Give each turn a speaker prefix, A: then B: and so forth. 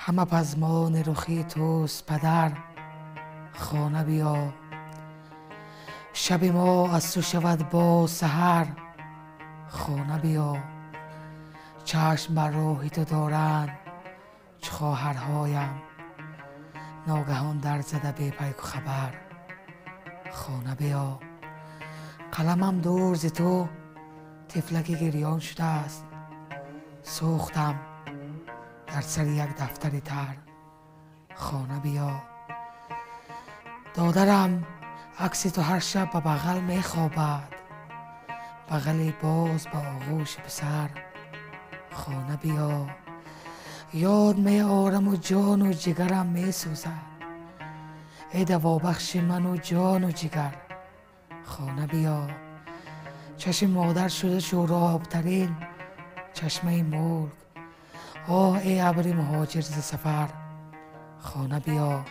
A: همه پزمان رخی توست پدر، خانه بیا. شب ما از تو شود با سحر، خانه بیا. چشم بر راه تو دارند چو خواهرهایم، ناگهان در زده بی پیک و خبر، خانه بیا. قلمم دور ز تو طفلک گریان شده است، سوختم در سر یک دفتر تر، خانه بیا. دادرم عکس تو هر شب به بغل می خوابد، بغل باز با آغوش پسر، خانه بیا. یاد می آرم و جان و جگرم می سوزد، ای دوابخش من و جان و جگر، خانه بیا. چشم مادر شده شوراب ترین چشمه ملک، آه ای ابر مهاجر ز سفر، خانه بیا.